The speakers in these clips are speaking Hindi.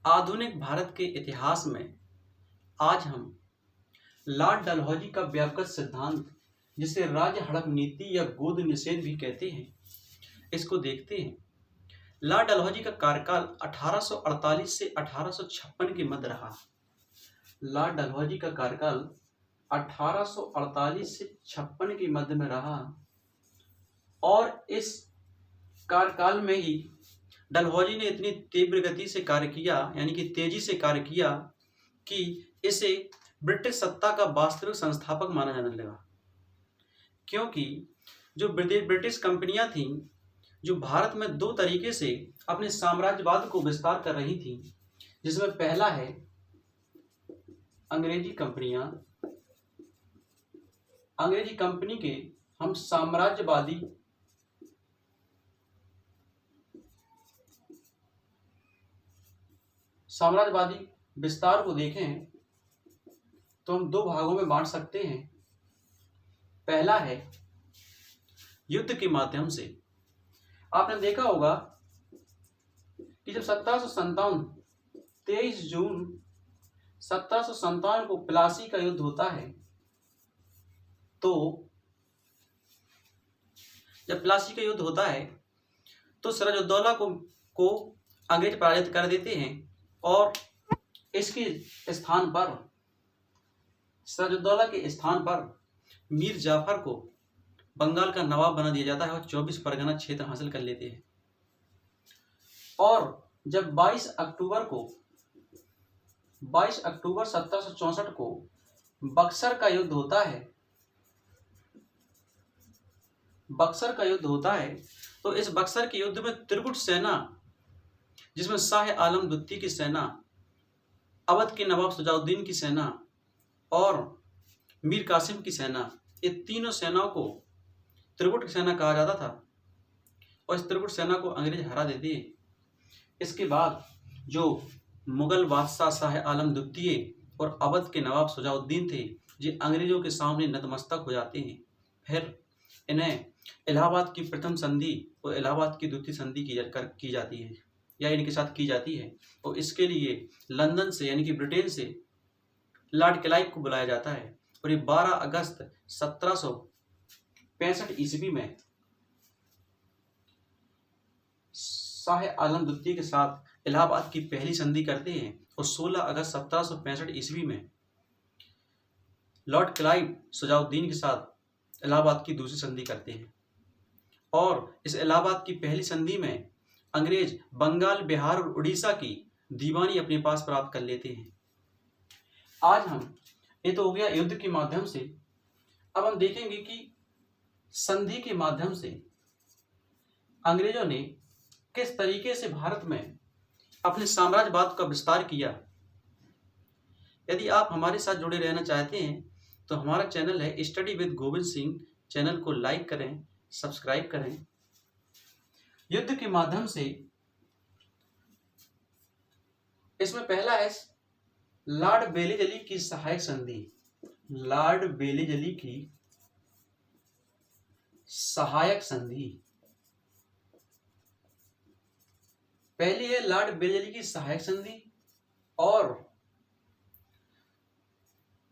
आधुनिक भारत के इतिहास में आज हम लॉर्ड डलहौजी का व्यापक सिद्धांत, जिसे राज्य हड़प नीति या गोद निषेध भी कहते हैं, इसको देखते हैं। लॉर्ड डलहौजी का कार्यकाल 1848 से 1856 के मध्य रहा। लॉर्ड डलहौजी का कार्यकाल 1848 से 56 के मध्य में रहा और इस कार्यकाल में ही डलहौजी ने इतनी तीव्र गति से कार्य किया, यानी कि तेजी से कार्य किया, कि इसे ब्रिटिश सत्ता का वास्तविक संस्थापक माना जाने लगा। क्योंकि जो ब्रिटिश कंपनियां थीं, जो भारत में दो तरीके से अपने साम्राज्यवाद को विस्तार कर रही थीं, जिसमें पहला है अंग्रेजी कंपनियां। अंग्रेजी कंपनी के हम साम्राज्यवादी विस्तार को देखें तो हम दो भागों में बांट सकते हैं। पहला है युद्ध के माध्यम से। आपने देखा होगा कि जब 23 जून 1757 को प्लासी का युद्ध होता है, तो जब प्लासी का युद्ध होता है तो सिराजुद्दौला को अंग्रेज पराजित कर देते हैं और इसके स्थान पर सिराजुद्दौला के स्थान पर मीर जाफर को बंगाल का नवाब बना दिया जाता है और 24 परगना क्षेत्र हासिल कर लेते हैं। और जब 22 अक्टूबर 1764 को बक्सर का युद्ध होता है, तो इस बक्सर के युद्ध में त्रिकुट सेना, जिसमें शाह आलम द्वितीय की सेना, अवध के नवाब शुजाउद्दीन की सेना और मीर कासिम की सेना, ये तीनों सेनाओं को त्रिकुट सेना कहा जाता था और इस त्रिकुट सेना को अंग्रेज हरा देते हैं। इसके बाद जो मुगल बादशाह शाह आलम द्वितीय और अवध के नवाब शुजाउद्दीन थे, ये अंग्रेजों के सामने नतमस्तक हो जाते हैं। फिर इन्हें इलाहाबाद की प्रथम संधि और इलाहाबाद की द्वितीय संधि की जाती है या इनके साथ की जाती है, और इसके लिए लंदन से, यानी कि ब्रिटेन से, लॉर्ड क्लाइव को बुलाया जाता है। और ये 12 अगस्त 1765 ईस्वी में शाह आलम द्वितीय के साथ इलाहाबाद की पहली संधि करते हैं और 16 अगस्त 1765 ईस्वी में लॉर्ड क्लाइव शुजाउद्दीन के साथ इलाहाबाद की दूसरी संधि करते हैं। और इस इलाहाबाद की पहली संधि में अंग्रेज बंगाल, बिहार और उड़ीसा की दीवानी अपने पास प्राप्त कर लेते हैं। आज हम, ये तो हो गया युद्ध के माध्यम से, अब हम देखेंगे कि संधि के माध्यम से अंग्रेजों ने किस तरीके से भारत में अपने साम्राज्यवाद का विस्तार किया। यदि आप हमारे साथ जुड़े रहना चाहते हैं तो हमारा चैनल है study with Govind Singh, channel को लाइक करें, सब्सक्राइब करें। युद्ध के माध्यम से इसमें पहला है लॉर्ड बेलीजली की सहायक संधि। लॉर्ड बेलीजली की सहायक संधि पहली है, लॉर्ड बेलीजली की सहायक संधि। और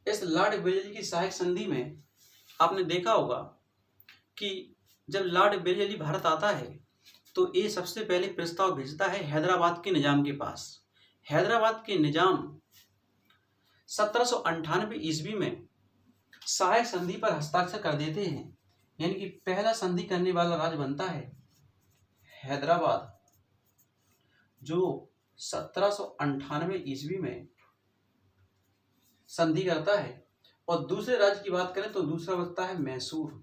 इस लॉर्ड बेलीजली की सहायक संधि में आपने देखा होगा कि जब लॉर्ड बेलीजली भारत आता है तो ये सबसे पहले प्रस्ताव भेजता है हैदराबाद के निजाम के पास। हैदराबाद के निजाम 1798 ईस्वी में सहायक संधि पर हस्ताक्षर कर देते हैं, यानी कि पहला संधि करने वाला राज्य बनता है हैदराबाद, जो 1798 ईस्वी में संधि करता है। और दूसरे राज्य की बात करें तो दूसरा बनता है मैसूर,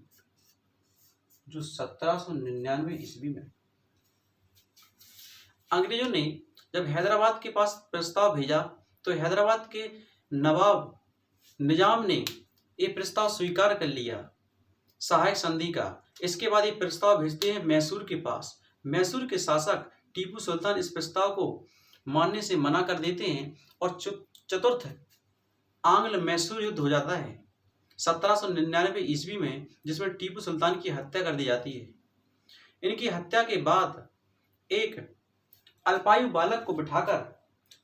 जो 1799 ईस्वी में। अंग्रेजों ने जब हैदराबाद के पास प्रस्ताव भेजा तो हैदराबाद के नवाब निजाम ने ये प्रस्ताव स्वीकार कर लिया सहायक संधि का। इसके बाद ये प्रस्ताव भेजते हैं मैसूर के पास। मैसूर के शासक टीपू सुल्तान इस प्रस्ताव को मानने से मना कर देते हैं और चतुर्थ आंग्ल मैसूर युद्ध हो जाता है 1799 ईस्वी में, जिसमें टीपू सुल्तान की हत्या कर दी जाती है। इनकी हत्या के बाद एक अल्पायु बालक को बिठाकर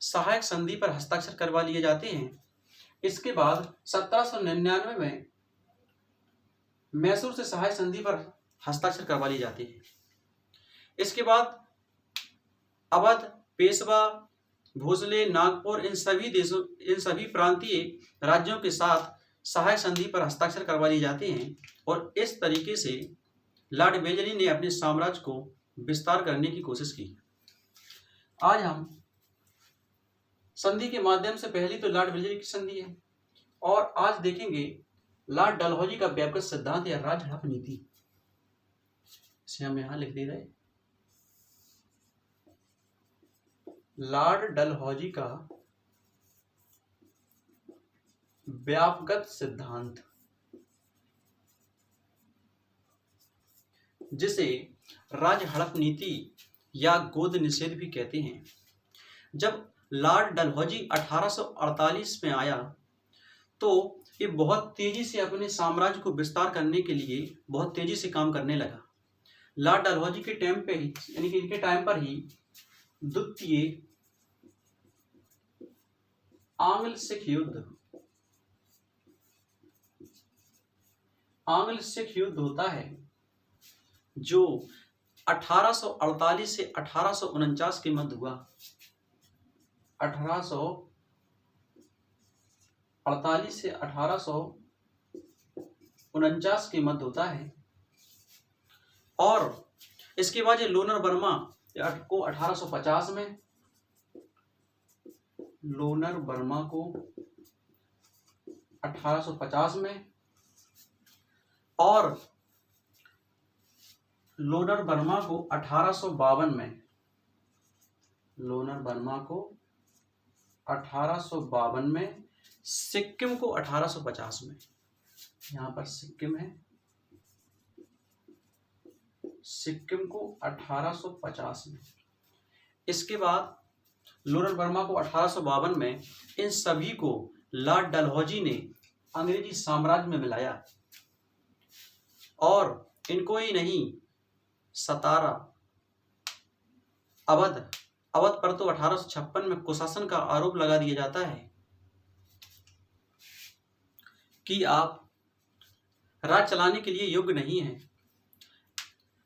सहायक संधि पर हस्ताक्षर करवा लिए जाते हैं। इसके बाद 1799 में मैसूर से सहायक संधि पर हस्ताक्षर करवा लिए जाते हैं। इसके बाद अवध, पेशवा, भोसले, नागपुर इन सभी प्रांतीय राज्यों के साथ सहायक संधि पर हस्ताक्षर करवा लिए जाते हैं और इस तरीके से लॉर्ड वेलेस्ली ने अपने साम्राज्य को विस्तार करने की कोशिश की। आज हम संधि के माध्यम से, पहली तो लॉर्ड वेलेस्ली की संधि है और आज देखेंगे लॉर्ड डलहौजी का व्यापक सिद्धांत या राजहड़प नीति। इसे हम यहां लिख दे रहे, लॉर्ड डलहौजी का व्यापक सिद्धांत, जिसे राजहड़प नीति या गोद निषेध भी कहते हैं। जब लॉर्ड डलहौजी 1848 में आया तो ये बहुत तेजी से अपने साम्राज्य को विस्तार करने के लिए बहुत तेजी से काम करने लगा। लॉर्ड डलहौजी के टाइम पे ही, यानी कि इनके टाइम पर ही द्वितीय आंग्ल सिख युद्ध होता है जो 1848 से 1849 के मध्य हुआ। 1848 से 1849 के मध्य होता है और इसके बाद ये लोनर बर्मा को 1850 में, लोनर बर्मा को 1850 में और लोनर बर्मा को 1852 में, लोनर बर्मा को 1852 में, सिक्किम को 1850 में। यहां पर सिक्किम है, सिक्किम को 1850 में। इसके बाद लोनर बर्मा को 1852 में, इन सभी को लॉर्ड डलहौजी ने अंग्रेजी साम्राज्य में मिलाया और इनको ही नहीं, सतारा, अवध पर तो 1856 में कुशासन का आरोप लगा दिया जाता है कि आप राज चलाने के लिए योग्य नहीं हैं।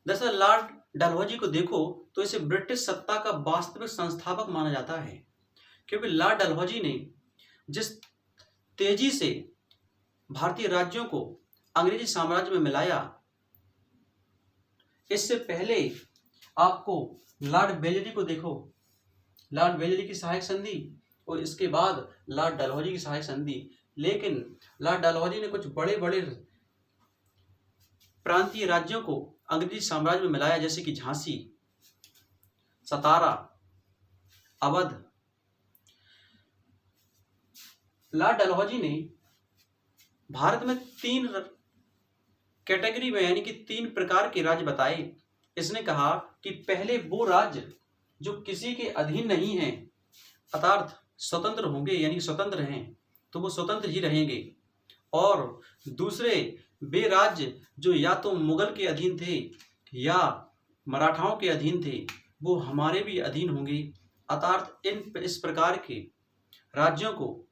दरअसल लॉर्ड डलहौजी को देखो तो इसे ब्रिटिश सत्ता का वास्तविक संस्थापक माना जाता है, क्योंकि लॉर्ड डलहौजी ने जिस तेजी से भारतीय राज्यों को अंग्रेजी साम्राज्य में मिलाया, इससे पहले आपको लॉर्ड वेलेस्ली को देखो, लॉर्ड वेलेस्ली की सहायक संधि और इसके बाद लॉर्ड डलहौजी की सहायक संधि। लेकिन लॉर्ड डलहौजी ने कुछ बड़े बड़े प्रांतीय राज्यों को अंग्रेजी साम्राज्य में मिलाया, जैसे कि झांसी, सतारा, अवध। लॉर्ड डलहौजी ने भारत में 3 कैटेगरी में, यानी कि 3 प्रकार के राज्य बताए। इसने कहा कि पहले वो राज्य जो किसी के अधीन नहीं हैं, अर्थात स्वतंत्र होंगे, यानी स्वतंत्र हैं तो वो स्वतंत्र ही रहेंगे, और दूसरे वे राज्य जो या तो मुगल के अधीन थे या मराठाओं के अधीन थे, वो हमारे भी अधीन होंगे। अर्थात इस प्रकार के राज्यों को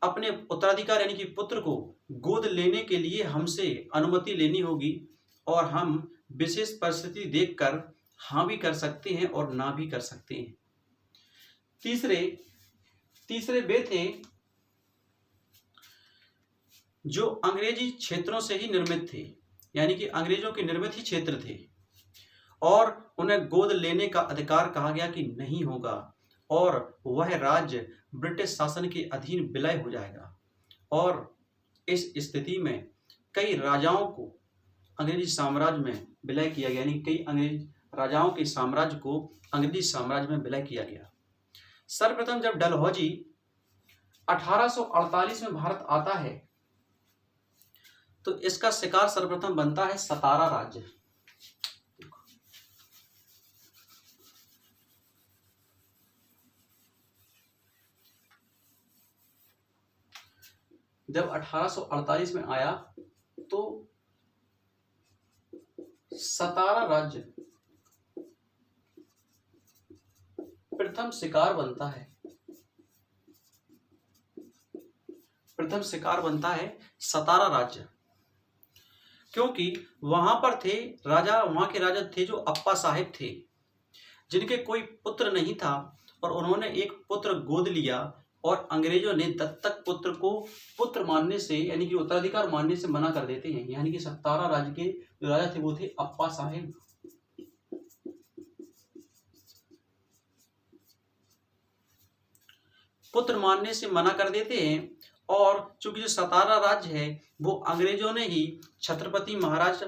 अपने उत्तराधिकार यानी कि पुत्र को गोद लेने के लिए हमसे अनुमति लेनी होगी और हम विशेष परिस्थिति देखकर हाँ भी कर सकते हैं और ना भी कर सकते हैं। तीसरे वे थे जो अंग्रेजी क्षेत्रों से ही निर्मित थे, यानी कि अंग्रेजों के निर्मित ही क्षेत्र थे और उन्हें गोद लेने का अधिकार कहा गया कि नहीं होगा और वह राज्य ब्रिटिश शासन के अधीन विलय हो जाएगा। और इस स्थिति में कई राजाओं को अंग्रेजी साम्राज्य में विलय किया गया, यानी कई अंग्रेज राजाओं के साम्राज्य को अंग्रेजी साम्राज्य में विलय किया गया। सर्वप्रथम जब डलहौजी 1848 में भारत आता है तो इसका शिकार सर्वप्रथम बनता है सतारा राज्य। जब 1848 में आया तो सतारा राज्य प्रथम शिकार बनता है, प्रथम शिकार बनता है सतारा राज्य, क्योंकि वहां पर थे राजा, वहां के राजा थे जो अप्पा साहेब थे, जिनके कोई पुत्र नहीं था, और उन्होंने एक पुत्र गोद लिया और अंग्रेजों ने दत्तक पुत्र को पुत्र मानने से, यानी कि उत्तराधिकार मानने से मना कर देते हैं। यानी कि सतारा राज्य के जो राजा थे वो थे अप्पा साहेब। पुत्र मानने से मना कर देते हैं, और चूंकि जो सतारा राज्य है वो अंग्रेजों ने ही छत्रपति महाराज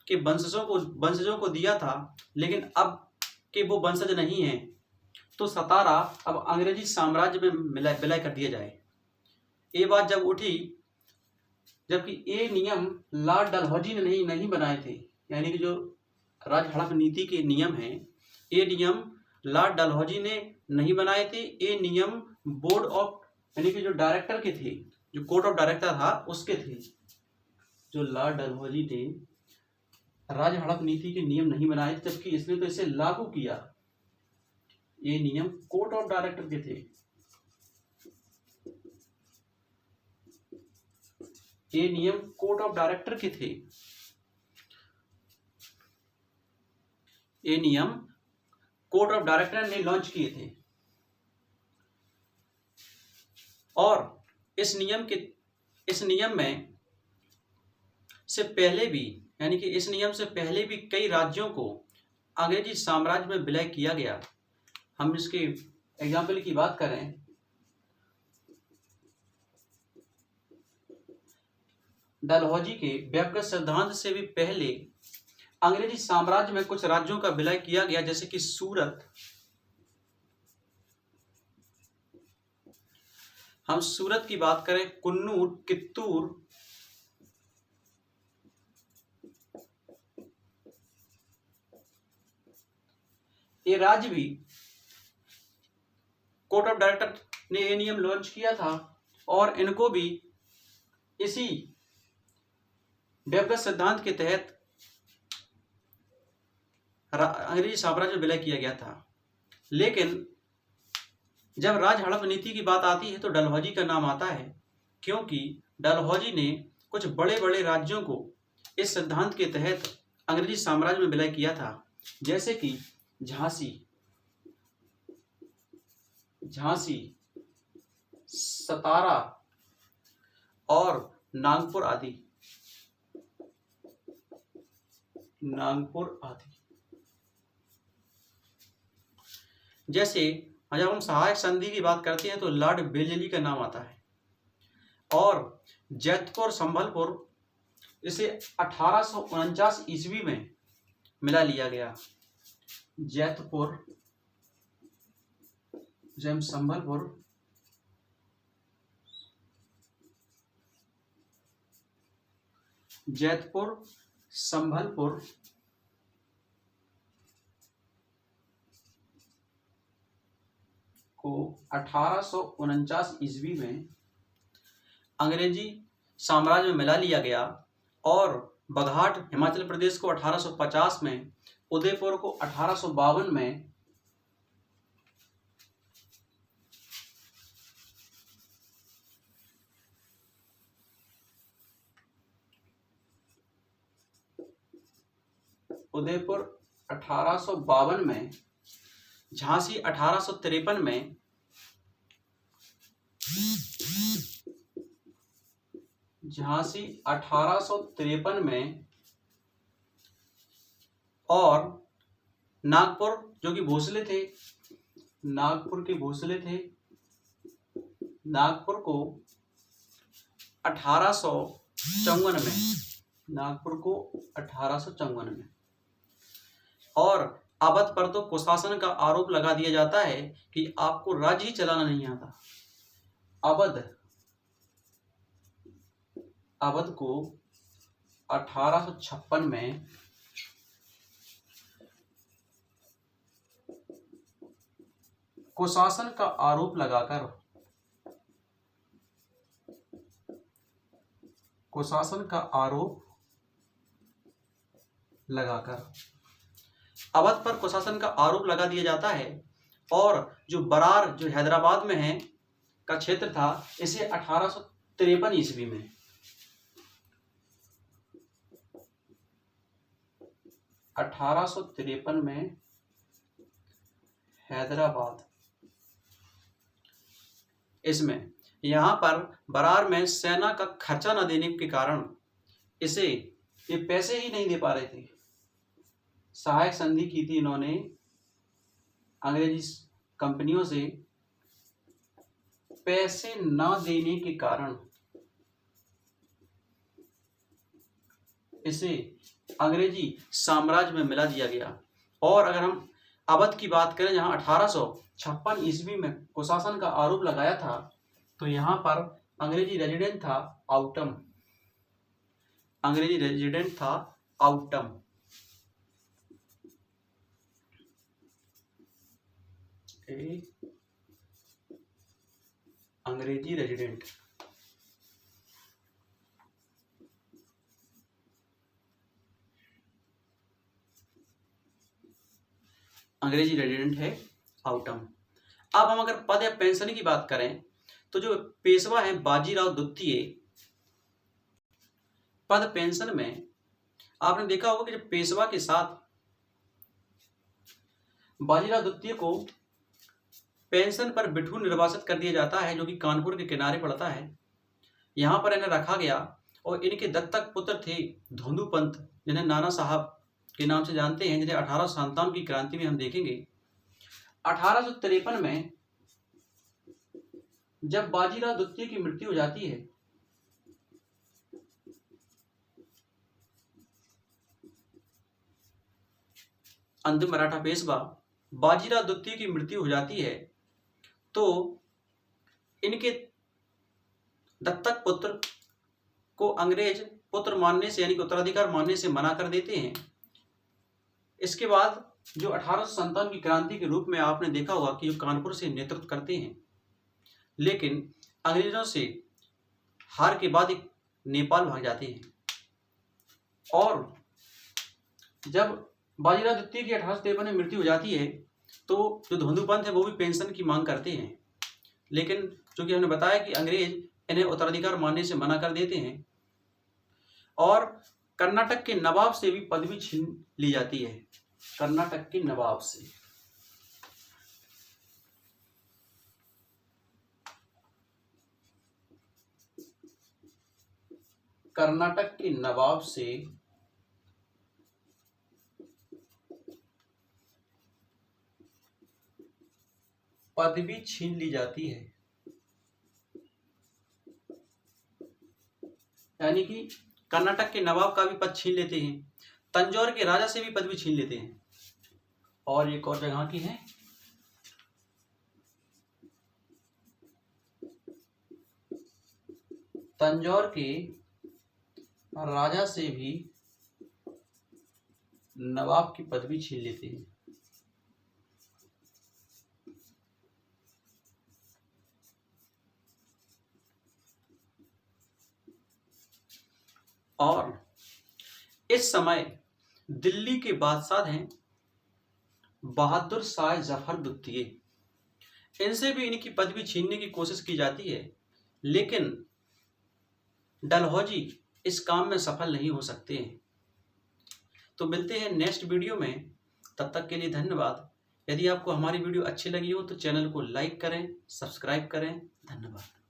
के वंशजों को दिया था, लेकिन अब के वो वंशज नहीं है, तो सतारा अब अंग्रेजी साम्राज्य में विलय कर दिया जाए। ये बात जब उठी, जबकि ये नियम लॉर्ड डलहौजी ने नहीं बनाए थे, यानी कि जो राज हड़प नीति के नियम हैं, ये नियम लॉर्ड डलहौजी ने नहीं बनाए थे, ये नियम बोर्ड ऑफ, यानी कि जो डायरेक्टर के थे, जो कोर्ट ऑफ डायरेक्टर था उसके थे। जो लॉर्ड डलहौजी ने राज हड़प नीति के नियम नहीं बनाए, जबकि इसने तो इसे लागू किया। ये नियम कोर्ट ऑफ डायरेक्टर के थे, ये नियम कोर्ट ऑफ डायरेक्टर के थे, ये नियम कोर्ट ऑफ डायरेक्टर ने लॉन्च किए थे। और इस नियम में से पहले भी, यानी कि इस नियम से पहले भी कई राज्यों को अंग्रेजी साम्राज्य में विलय किया गया। हम इसके एग्जाम्पल की बात करें, डलहौजी के व्यक्तिगत सिद्धांत से भी पहले अंग्रेजी साम्राज्य में कुछ राज्यों का विलय किया गया, जैसे कि सूरत। हम सूरत की बात करें, कुन्नूर, कित्तूर, ये राज्य भी कोर्ट ऑफ डायरेक्टर ने ये नियम लॉन्च किया था, और इनको भी इसी व्यक्तिगत सिद्धांत के तहत अंग्रेजी साम्राज्य में विलय किया गया था। लेकिन जब राज हड़प नीति की बात आती है तो डलहौजी का नाम आता है, क्योंकि डलहौजी ने कुछ बड़े बड़े राज्यों को इस सिद्धांत के तहत अंग्रेजी साम्राज्य में विलय किया था, जैसे कि झांसी, सतारा और नागपुर आदि। जैसे जब हम सहायक संधि की बात करते हैं तो लॉर्ड बेलेली का नाम आता है, और जैतपुर संभलपुर इसे 1849 ईस्वी में मिला लिया गया। जैतपुर जैम संभलपुर को 1849 ईस्वी में अंग्रेजी साम्राज्य में मिला लिया गया, और बघाट हिमाचल प्रदेश को 1850 में, उदयपुर को 1852 में, उदयपुर 1852 में, झांसी 1853 में, और नागपुर जो कि भोसले थे, नागपुर को 1854 में, और अवध पर तो कुशासन का आरोप लगा दिया जाता है कि आपको राज्य ही चलाना नहीं आता। अवध को 1856 में कुशासन का आरोप लगाकर अवध पर कुशासन का आरोप लगा दिया जाता है, और जो बरार जो हैदराबाद में है का क्षेत्र था, इसे 1853 ईस्वी में 1853 में हैदराबाद, इसमें यहाँ पर बरार में सेना का खर्चा न देने के कारण इसे ये पैसे ही नहीं दे पा रहे थे। सहायक संधि की थी इन्होंने अंग्रेजी कंपनियों से, पैसे न देने के कारण इसे अंग्रेजी साम्राज्य में मिला दिया गया। और अगर हम अवध की बात करें, जहां 1856 ईस्वी में कुशासन का आरोप लगाया था, तो यहाँ पर अंग्रेजी रेजिडेंट था आउटम, अंग्रेजी रेजिडेंट था आउटम। अंग्रेजी रेजिडेंट, अंग्रेजी रेजिडेंट है आउटम। अब हम अगर पद या पेंशन की बात करें, तो जो पेशवा है बाजीराव द्वितीय, पद पेंशन में आपने देखा होगा कि जब पेशवा के साथ बाजीराव द्वितीय को पेंशन पर बिठूर निर्वासित कर दिया जाता है, जो कि कानपुर के किनारे पड़ता है। यहाँ पर इन्हें रखा गया और इनके दत्तक पुत्र थे धोंदू पंत, जिन्हें नाना साहब के नाम से जानते हैं, जिन्हें 1857 की क्रांति में हम देखेंगे। 1853 में जब बाजीराव द्वितीय की मृत्यु हो जाती है, अंतिम मराठा पेशवा बाजीराव द्वितीय की मृत्यु हो जाती है, तो इनके दत्तक पुत्र को अंग्रेज पुत्र मानने से, यानी कि उत्तराधिकार मानने से मना कर देते हैं। इसके बाद जो 1857 की क्रांति के रूप में आपने देखा होगा कि जो कानपुर से नेतृत्व करते हैं, लेकिन अंग्रेजों से हार के बाद एक नेपाल भाग जाते हैं। और जब बाजीराव द्वितीय की 1853 में मृत्यु हो जाती है, तो जो धोंदू पंत है वो भी पेंशन की मांग करते हैं, लेकिन चूंकि हमने बताया कि अंग्रेज इन्हें उत्तराधिकार मानने से मना कर देते हैं, और कर्नाटक के नवाब से भी पदवी छीन ली जाती है। कर्नाटक के नवाब से, कर्नाटक के नवाब से पदवी छीन ली जाती है, यानी कि कर्नाटक के नवाब का भी पद छीन लेते हैं, तंजौर के राजा से भी पदवी छीन लेते हैं। और एक और जगह की है, तंजौर के राजा से भी नवाब की पदवी छीन लेते हैं। और इस समय दिल्ली के बादशाह हैं बहादुर शाह जफर द्वितीय। इनसे भी इनकी पदवी छीनने की कोशिश की जाती है, लेकिन डलहौजी इस काम में सफल नहीं हो सकते हैं। तो मिलते हैं नेक्स्ट वीडियो में, तब तक के लिए धन्यवाद। यदि आपको हमारी वीडियो अच्छी लगी हो तो चैनल को लाइक करें, सब्सक्राइब करें। धन्यवाद।